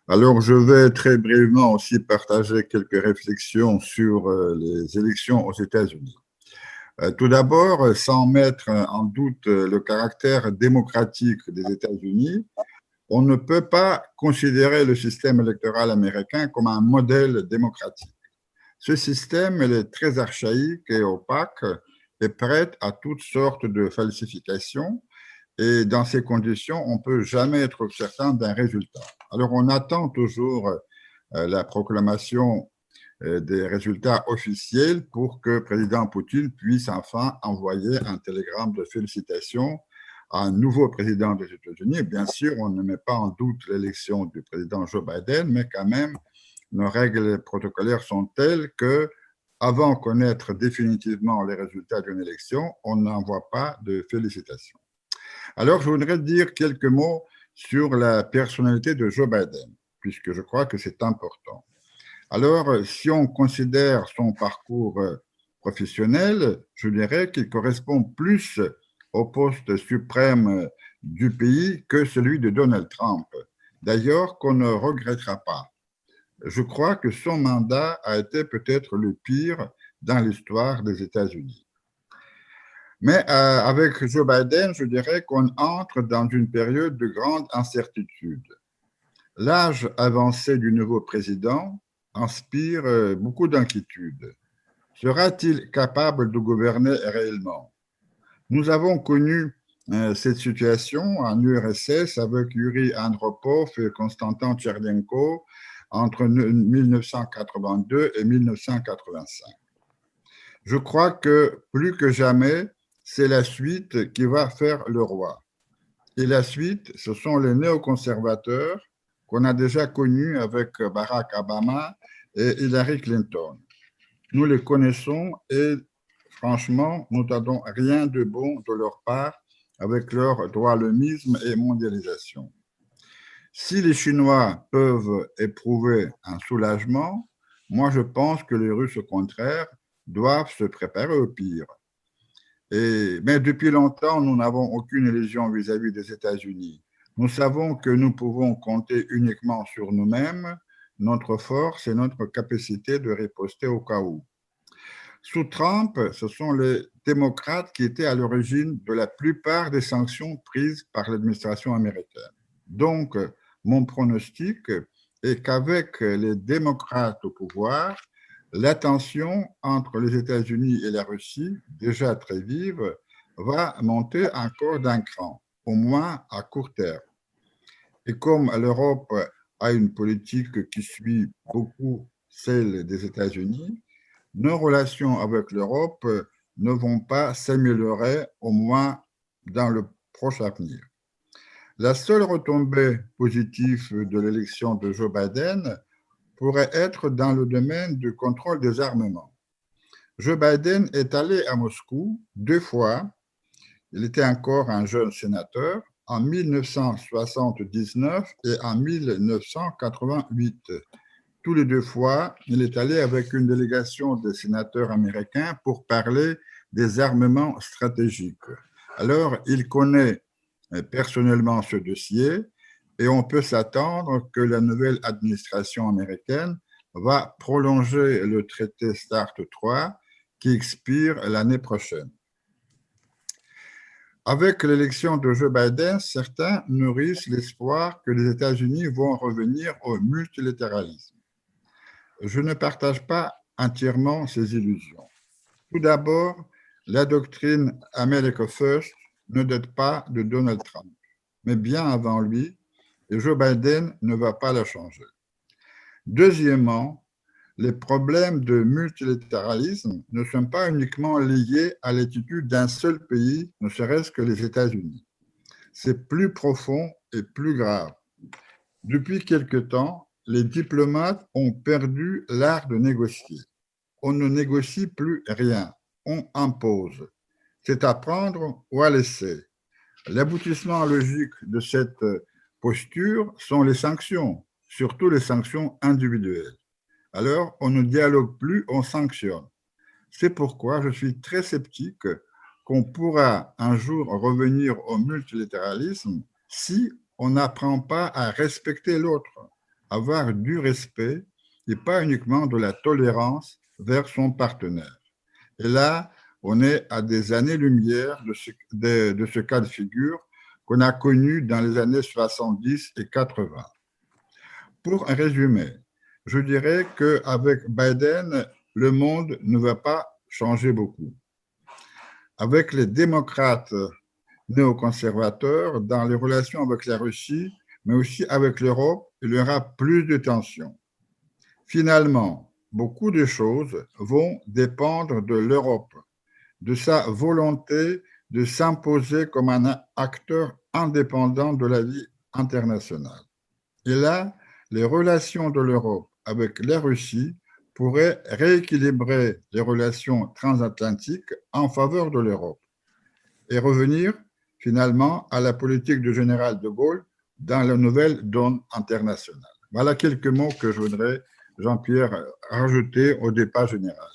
Alors, je vais très brièvement aussi partager quelques réflexions sur les élections aux États-Unis. Tout d'abord, sans mettre en doute le caractère démocratique des États-Unis, on ne peut pas considérer le système électoral américain comme un modèle démocratique. Ce système il est très archaïque et opaque et prêt à toutes sortes de falsifications. Et dans ces conditions, on ne peut jamais être certain d'un résultat. Alors, on attend toujours la proclamation des résultats officiels pour que le président Poutine puisse enfin envoyer un télégramme de félicitations à un nouveau président des États-Unis. Bien sûr, on ne met pas en doute l'élection du président Joe Biden, mais quand même, nos règles protocolaires sont telles que, avant de connaître définitivement les résultats d'une élection, on n'envoie pas de félicitations. Alors, je voudrais dire quelques mots sur la personnalité de Joe Biden, puisque je crois que c'est important. Alors, si on considère son parcours professionnel, je dirais qu'il correspond plus au poste suprême du pays que celui de Donald Trump. D'ailleurs, qu'on ne regrettera pas. Je crois que son mandat a été peut-être le pire dans l'histoire des États-Unis. Mais avec Joe Biden, je dirais qu'on entre dans une période de grande incertitude. L'âge avancé du nouveau président inspire beaucoup d'inquiétudes. Sera-t-il capable de gouverner réellement? Nous avons connu cette situation en URSS avec Yuri Andropov et Konstantin Tchernenko entre 1982 et 1985. Je crois que plus que jamais, c'est la suite qui va faire le roi. Et la suite, ce sont les néoconservateurs qu'on a déjà connus avec Barack Obama et Hillary Clinton. Nous les connaissons et franchement, nous n'attendons rien de bon de leur part avec leur droit-le-misme et mondialisation. Si les Chinois peuvent éprouver un soulagement, moi je pense que les Russes, au contraire, doivent se préparer au pire. Mais depuis longtemps, nous n'avons aucune illusion vis-à-vis des États-Unis. Nous savons que nous pouvons compter uniquement sur nous-mêmes, notre force et notre capacité de riposter au cas où. Sous Trump, ce sont les démocrates qui étaient à l'origine de la plupart des sanctions prises par l'administration américaine. Donc, mon pronostic est qu'avec les démocrates au pouvoir, la tension entre les États-Unis et la Russie, déjà très vive, va monter encore d'un cran, au moins à court terme. Et comme l'Europe a une politique qui suit beaucoup celle des États-Unis, nos relations avec l'Europe ne vont pas s'améliorer, au moins dans le proche avenir. La seule retombée positive de l'élection de Joe Biden pourrait être dans le domaine du contrôle des armements. Joe Biden est allé à Moscou 2 fois, il était encore un jeune sénateur, en 1979 et en 1988. Tous les 2 fois, il est allé avec une délégation de sénateurs américains pour parler des armements stratégiques. Alors, il connaît personnellement ce dossier et on peut s'attendre que la nouvelle administration américaine va prolonger le traité START 3 qui expire l'année prochaine. Avec l'élection de Joe Biden, certains nourrissent l'espoir que les États-Unis vont revenir au multilatéralisme. Je ne partage pas entièrement ces illusions. Tout d'abord, la doctrine America First ne date pas de Donald Trump, mais bien avant lui, et Joe Biden ne va pas la changer. Deuxièmement, les problèmes de multilatéralisme ne sont pas uniquement liés à l'attitude d'un seul pays, ne serait-ce que les États-Unis. C'est plus profond et plus grave. Depuis quelque temps, les diplomates ont perdu l'art de négocier. On ne négocie plus rien, on impose. C'est à prendre ou à laisser. L'aboutissement logique de cette posture sont les sanctions, surtout les sanctions individuelles. Alors, on ne dialogue plus, on sanctionne. C'est pourquoi je suis très sceptique qu'on pourra un jour revenir au multilatéralisme si on n'apprend pas à respecter l'autre. avoir du respect et pas uniquement de la tolérance vers son partenaire. Et là, on est à des années-lumière de ce cas de figure qu'on a connu dans les années 70 et 80. Pour un résumé, je dirais qu'avec Biden, le monde ne va pas changer beaucoup. Avec les démocrates néoconservateurs, dans les relations avec la Russie, mais aussi avec l'Europe, il y aura plus de tensions. Finalement, beaucoup de choses vont dépendre de l'Europe, de sa volonté de s'imposer comme un acteur indépendant de la vie internationale. Et là, les relations de l'Europe avec la Russie pourraient rééquilibrer les relations transatlantiques en faveur de l'Europe et revenir finalement à la politique du général de Gaulle dans la nouvelle donne internationale. Voilà quelques mots que je voudrais, Jean-Pierre, rajouter au débat général.